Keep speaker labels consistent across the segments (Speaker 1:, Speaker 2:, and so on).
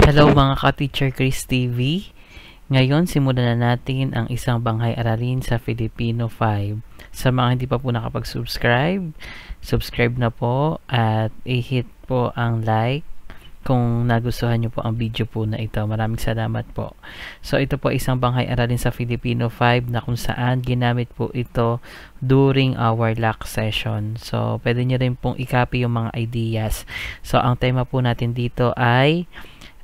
Speaker 1: Hello mga ka-Teacher Chris TV. Ngayon, simulan na natin ang isang banghay aralin sa Filipino 5. Sa mga hindi pa po nakapag-subscribe, subscribe na po at i-hit po ang like kung nagustuhan nyo po ang video po na ito. Maraming salamat po. So, ito po isang banghay aralin sa Filipino 5 na kung saan ginamit po ito during our lock session. So, pwede nyo rin pong i-copy yung mga ideas. So, ang tema po natin dito ay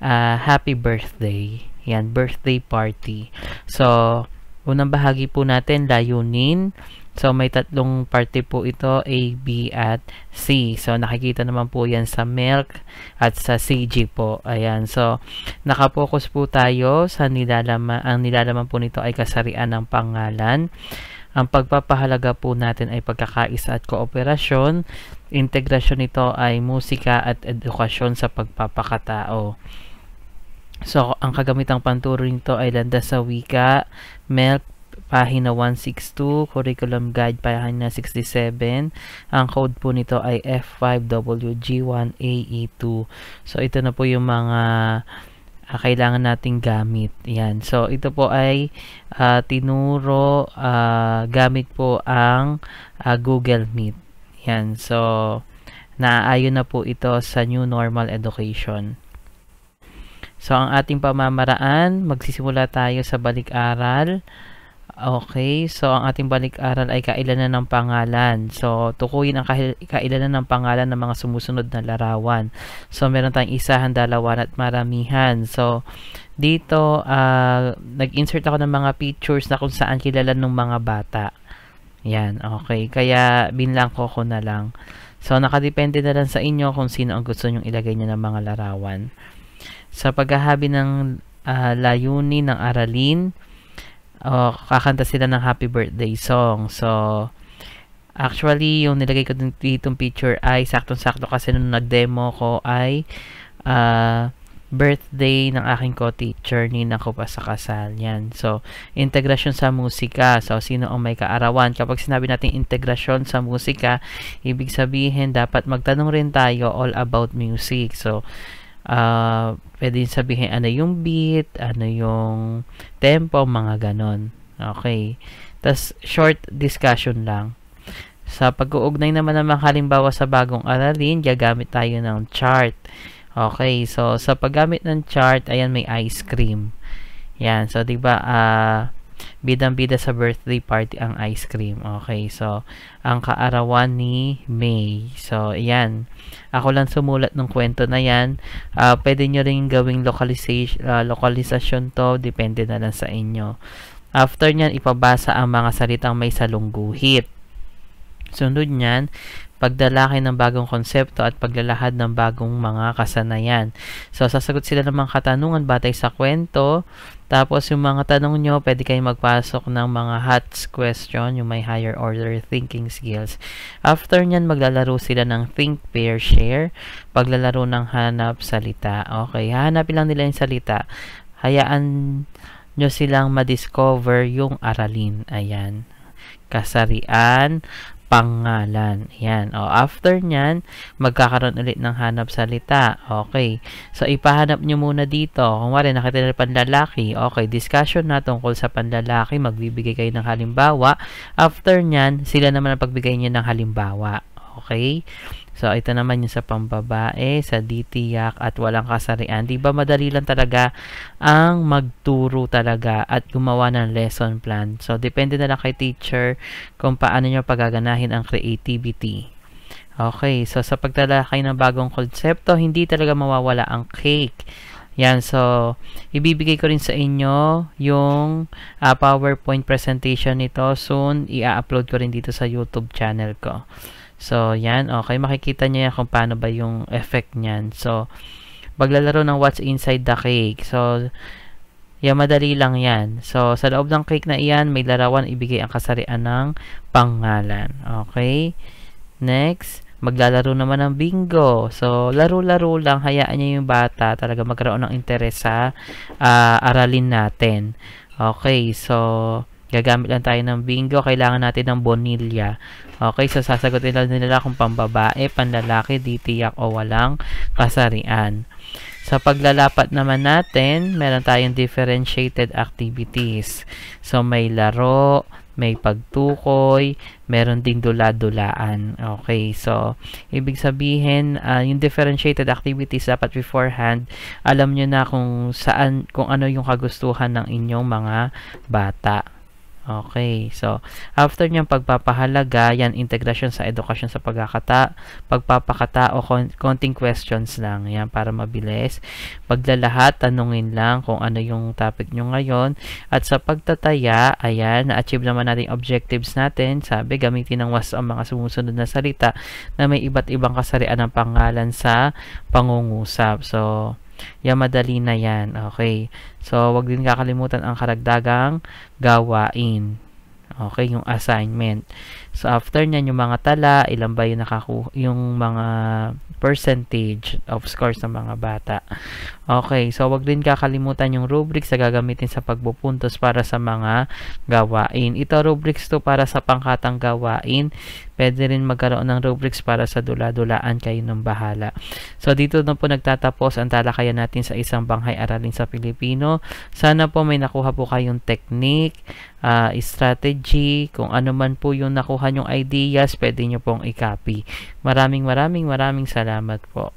Speaker 1: happy birthday. Yan, birthday party. So, unang bahagi po natin, layunin. So, may tatlong party po ito, A, B, at C. So, nakikita naman po yan sa milk at sa CG po. Ayan. So, nakapokus po tayo sa nilalaman. Ang nilalaman po nito ay kasarian ng pangalan. Ang pagpapahalaga po natin ay pagkakaisa at kooperasyon. Integrasyon nito ay musika at edukasyon sa pagpapakatao. So, ang kagamitang panturo nito ay landas sa wika, milk, pahina 162, curriculum guide, pahina 67. Ang code po nito ay F5WG1AE2. So, ito na po yung mga kailangan nating gamit. Yan. So, ito po ay tinuro gamit po ang Google Meet. Yan. So, naaayon na po ito sa New Normal Education. So, ang ating pamamaraan, magsisimula tayo sa balik-aral. Okay, so ang ating balik-aral ay kailanan ng pangalan. So, tukuyin ang kailanan ng pangalan ng mga sumusunod na larawan. So, meron tayong isahan, dalawan, at maramihan. So, dito, nag-insert ako ng mga pictures na kung saan kilala ng mga bata. Yan, okay. Kaya, binlang ko na lang. So, nakadepende na lang sa inyo kung sino ang gusto nyong ilagay niya ng mga larawan. Sa paghahabi ng layunin ng aralin, kakanta sila ng happy birthday song. So, actually, yung nilagay ko ditong picture ay saktong-sakto kasi nung nag-demo ko ay birthday ng aking co-teacher, Nina ko pa sa kasal. Yan. So, integrasyon sa musika. So, sino ang may kaarawan? Kapag sinabi natin integrasyon sa musika, ibig sabihin, dapat magtanong rin tayo all about music. So, pwede sabihin ano yung beat, ano yung tempo, mga ganon. Okay. Tas short discussion lang. Sa pag-uugnay naman ng mga halimbawa sa bagong aralin, gagamit tayo ng chart. Okay. So, sa paggamit ng chart, ayan may ice cream. Yan. So, diba, bidang-bida sa birthday party ang ice cream. Okay, so, ang kaarawan ni May. So, yan. Ako lang sumulat ng kwento na yan. Pwede nyo rin gawing lokalisasyon to. Depende na lang sa inyo. After nyan, ipabasa ang mga salitang may salungguhit. Sunod nyan, pagdalaki ng bagong konsepto at paglalahad ng bagong mga kasanayan. So, sasagot sila ng mga katanungan batay sa kwento. Tapos, yung mga tanong nyo, pwede kayong magpasok ng mga HOTS question, yung may higher order thinking skills. After nyan, maglalaro sila ng think, pair, share. Paglalaro ng hanap, salita. Okay, hahanapin lang nila yung salita. Hayaan nyo silang madiscover yung aralin. Ayan. Kasarian, pangalan. Yan. O, after nyan, magkakaroon ulit ng hanap salita. Okay. So, ipahanap nyo muna dito. Kung wala, nakita nila panlalaki. Okay. Discussion na tungkol sa panlalaki. Magbibigay kayo ng halimbawa. After nyan, sila naman ang pagbigay nyo ng halimbawa. Okay. So, ito naman yung sa pambabae, sa ditiyak at walang kasarian. Diba madali lang talaga ang magturo talaga at gumawa ng lesson plan. So, depende na lang kay teacher kung paano nyo pagaganahin ang creativity. Okay, so sa pagtalakay ng bagong konsepto, hindi talaga mawawala ang cake. Yan, so, ibibigay ko rin sa inyo yung PowerPoint presentation nito. Soon, i-upload ko rin dito sa YouTube channel ko. So, yan. Okay, makikita nyo yan kung paano ba yung effect nyan. So, maglalaro ng what's inside the cake. So, yan, madali lang yan. So, sa loob ng cake na iyan, may larawan, ibigay ang kasarian ng pangalan. Okay? Next, maglalaro naman ng bingo. So, laro-laro lang. Hayaan nyo yung bata talaga magkaroon ng interes sa aralin natin. Okay, so, gagamit lang tayo ng bingo. Kailangan natin ng bonilya. Okay, so sasagutin nila kung pambabae, panlalaki, ditiyak o walang kasarian. Sa paglalapat naman natin, meron tayong differentiated activities. So, may laro, may pagtukoy, meron ding dula-dulaan. Okay, so, ibig sabihin, yung differentiated activities dapat beforehand, alam nyo na kung saan, kung ano yung kagustuhan ng inyong mga bata. Okay, so after niyang pagpapahalaga, yan integrasyon sa edukasyon sa pagpapakatao, konting questions lang, yan para mabilis. Paglalahat, tanungin lang kung ano yung topic nyo ngayon. At sa pagtataya, ayan, na-achieve naman natin objectives natin. Sabi, gamitin ng was ang mga sumusunod na salita na may iba't ibang kasarian ng pangalan sa pangungusap. So, yan, madali na yan. Okay. So, wag din kakalimutan ang karagdagang gawain. Okay, yung assignment. So, after nyan, yung mga tala, ilan ba yung yung mga percentage of scores ng mga bata. Okay, so wag din kakalimutan yung rubrics na gagamitin sa pagpupuntos para sa mga gawain. Ito, rubrics to para sa pangkatang gawain. Pwede rin magkaroon ng rubrics para sa dula-dulaan, kayo ng bahala. So, dito na po nagtatapos ang talakayan natin sa isang banghay aralin sa Pilipino. Sana po may nakuha po kayong technique, strategy, kung ano man po yung nakuha nyong ideas, pwede nyo pong i-copy. Maraming salamat po.